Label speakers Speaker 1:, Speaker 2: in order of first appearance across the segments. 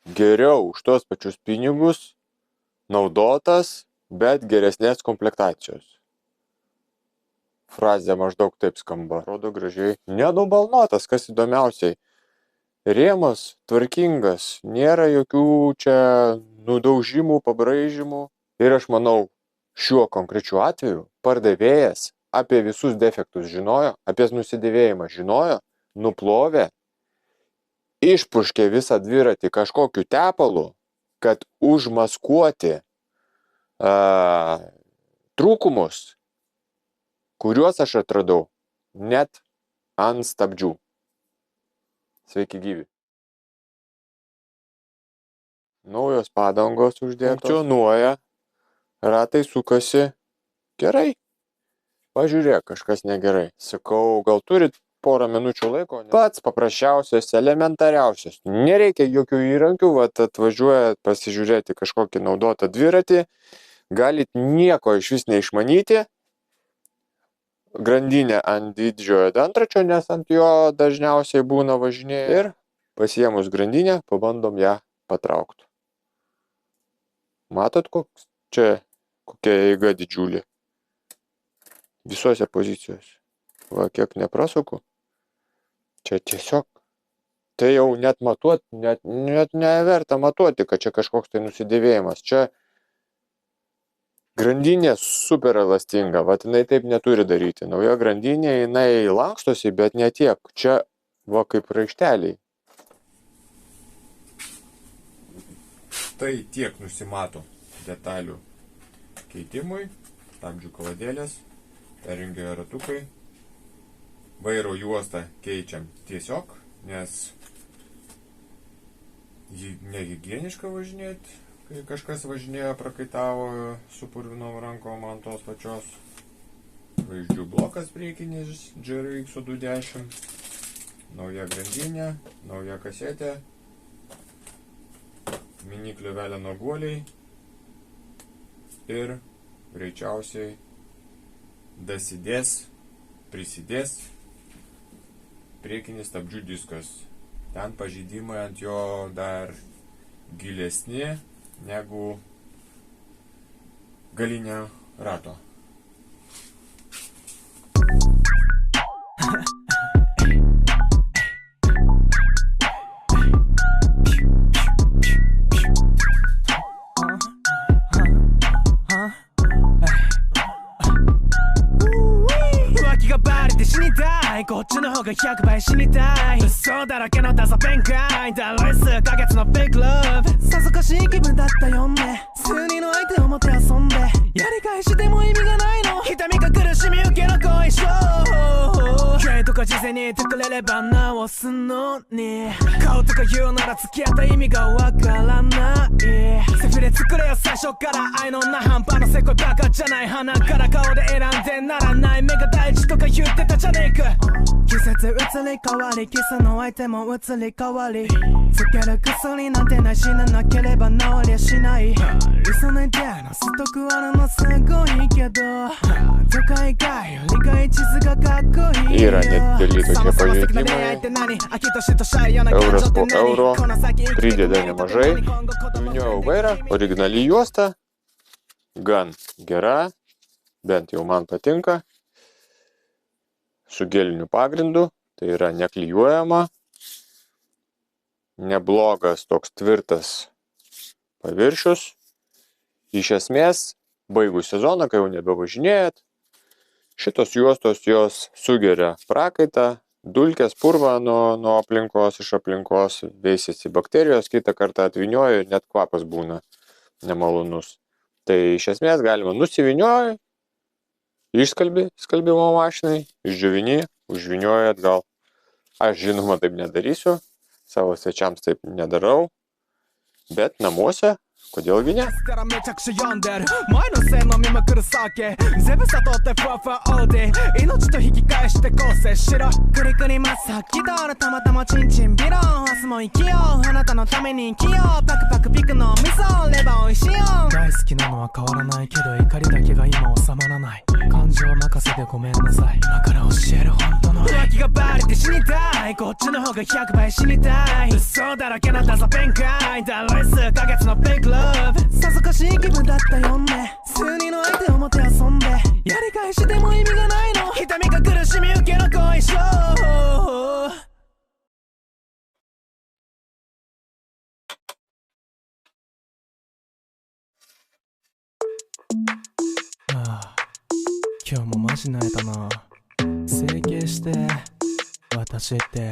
Speaker 1: geriau už tos pačius pinigus naudotas, bet geresnės komplektacijos. Frazė maždaug taip skamba. Rodo gražiai. Nenubalnotas, kas įdomiausiai. Rėmas tvarkingas, nėra jokių čia nudaužimų, pabraižymų. Ir aš manau, šiuo konkrečiu atveju pardavėjas apie visus defektus žinojo, apie nusidėvėjimą žinojo, nuplovė, išpurškė visą dviratį kažkokiu tepalu, kad užmaskuoti trūkumus, kuriuos aš atradau net ant stabdžių. Sveiki gyvi. Naujos padangos uždėtos. Funkcionuoja, ratai sukasi. Gerai. Pažiūrėk, kažkas negerai. Sakau, gal turit porą minučių laiko? Pats paprasčiausias, elementariausias. Nereikia jokių įrankių, atvažiuojat pasižiūrėti kažkokį naudotą dviratį. Galit nieko iš vis neišmanyti. Grandinė ant didžiojo dantračio, nes ant jo dažniausiai būna važinėję. Ir pasiėmus grandinę, pabandom ją patraukti. Matot, kokia eiga didžiulė? Visose pozicijose. Va, kiek neprasuku. Čia tiesiog. Tai jau net matuoti, net neverta matuoti, kad čia kažkoks tai nusidėvėjimas. Čia grandinė super elastinga. Vat jinai taip neturi daryti. Nauja grandinė, jinai lankstosi, bet ne tiek. Čia va kaip raišteliai. Tai tiek nusimato detalių keitimui. Stabdžių kaladėlės. Perjungia ratukai. Vairo juostą keičiam tiesiog, nes nehigieniška važinėti, kai kažkas važinėjo, prakaitavo su purvinom rankom ant tos pačios. Žvaigždžių blokas priekinis GRX 210. Nauja grandinė, nauja kasetė. Mini kliuvelio guoliai. Ir greičiausiai dasidės, prisidės priekinis stabdžių diskas. Ten pažeidimai ant jo dar gilesni negu galinio rato.
Speaker 2: こっちの方が100倍死にたい嘘だらけのダサ弁解だろい数ヶ月のフェイクラブさぞかしい気分だったよね数人の相手をもて遊んでやり返しても意味がないの痛みか苦しみ受けの後遺症刑とか事前に言ってくれれば直すのに顔とか言うなら付き合った意味がわからないセフレ作れよ最初から愛のな半端なせこいバカじゃない鼻から顔で選んでならない目が大事とか言ってたじゃねえか季節移り変わりキスの相手も移り変わりつける薬なんてない死ななければ治りゃしない嘘の出会いのストックあるのすごいけど都会かよ理解地図がかっこいいよ
Speaker 1: Yra nedideli tokie pažeidimai. Euras po euro. Prideda nemažai. Vyniojau vairą. Originali juosta. Gan gera. Bent jau man patinka. Su geliniu pagrindu. Tai yra neklijuojama. Neblogas toks tvirtas paviršius. Iš esmės, baigus sezoną, kai jau nebevažinėjat, šitos juostos jos sugeria prakaitą, dulkės, purvą nuo aplinkos, iš aplinkos, veisiasi bakterijos, kitą kartą atvynioja ir net kvapas būna nemalonus. Tai iš esmės galima nusivinioja, išskalbi skalbimo mašinai, išdžiovini, užvinioja atgal. Aš žinoma taip nedarysiu, savo svečiams taip nedarau, bet namuose kodėlgi ne? めちゃくちゃ読んでる前のせい飲みまくる酒全部悟ってふわふわオーディ命と引き返して構成しろクリクリマッサキドールたまたまチンチンビロン明日も生きようあなたのために生きようパクパク
Speaker 2: クピクの味噌レバー美味しいよ大好きなのは変わらないけど怒りだけが今収まらない感情任せでごめんなさい今から教える本当の浮気がバレて死にたいこっちの方が100倍死にたい嘘だらけのダサ弁解だろい数ヶ月のベイクラブさぞかしい気分だったよね数人の相手をもて遊んでやり返しても意味がないの痛みか苦しみ受けの後遺症今日もマジ泣いたな整形して私って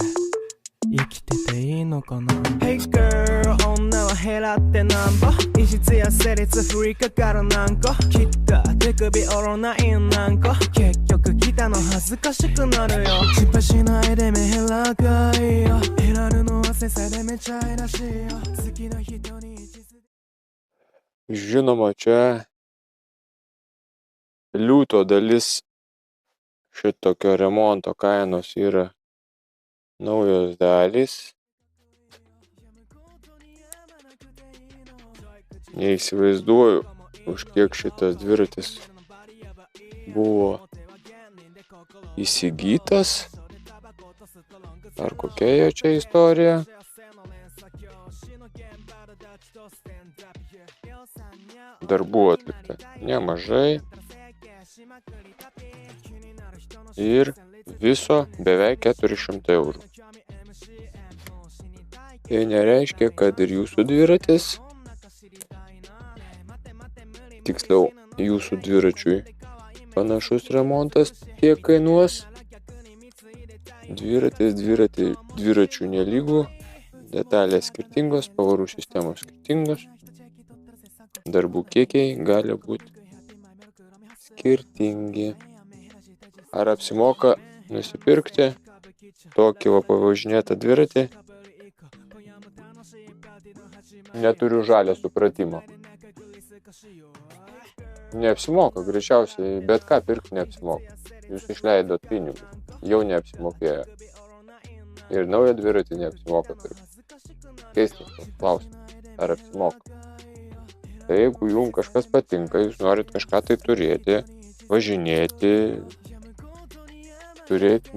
Speaker 2: 生きてていいのかな Hey girl 女は減らってなんぼ異質や生理降りかかる何個切った手首折らない何個結局来たの恥ずかしくなるよ失敗しないで目減らかいよ減らるのは先生でめちゃいらしいよ好きな人に
Speaker 1: Žinoma, čia liūto dalis šitokio remonto kainos yra naujos dalys. Neįsivaizduoju, už kiek šitas dviratis buvo įsigytas. Ar kokia jo čia istorija? Darbų atlikta nemažai. Ir viso beveik 400 eurų. Tai nereiškia, kad ir jūsų dviratis, tiksliau jūsų dviračiui panašus remontas tiek kainuos. Dviračių nelygų, detalės skirtingos, pavarų sistemos skirtingos, darbų kiekiai gali būti skirtingi. Ar apsimoka nusipirkti tokį pavažinėtą dviratį? Neturiu žalio supratimo. Neapsimoka, greičiausiai bet ką pirkti neapsimoka. Jūs išleidot pinigus, jau neapsimokėjo. Ir naują dviratį neapsimoka pirkti. Keistas klausimas, ar apsimoka. Tai jeigu jums kažkas patinka, jūs norit kažką tai turėti, važinėti,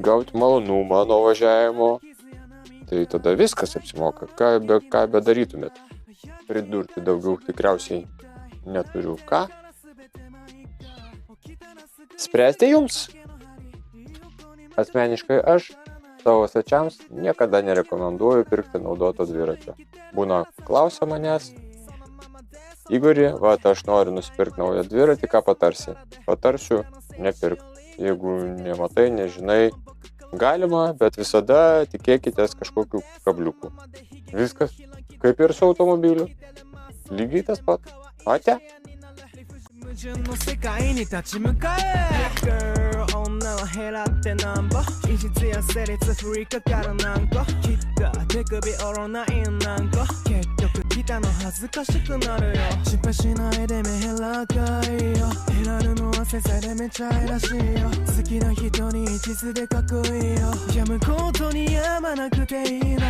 Speaker 1: gauti malonumą nuo važiavimo, tai tada viskas apsimoka. Ką bedarytumėt? Pridurti daugiau tikriausiai neturiu ką. Spręsti jums? Asmeniškai aš savo svečiams niekada nerekomenduoju pirkti naudoto dviračio. Būna klausia manęs, Igori, aš noriu nusipirkti naują dviratį, ką patarsi? Patarsiu nepirkti. Jeigu nematai, nežinai, galima, bet visada tikėkitės kažkokių kabliukų. Viskas, kaip ir su automobiliu. Lygiai tas pat. Ate? 矛盾の世界に立ち向かえ Girl 女は減らってなんぼ異質や生理降りかかる何個切った手首折らない何個結局来たの恥ずかしくなるよ失敗しないで目減らかいよ減らるのは先生でめちゃいらしいよ好きな人に地図でかっこいいよやむことにやまなくていいの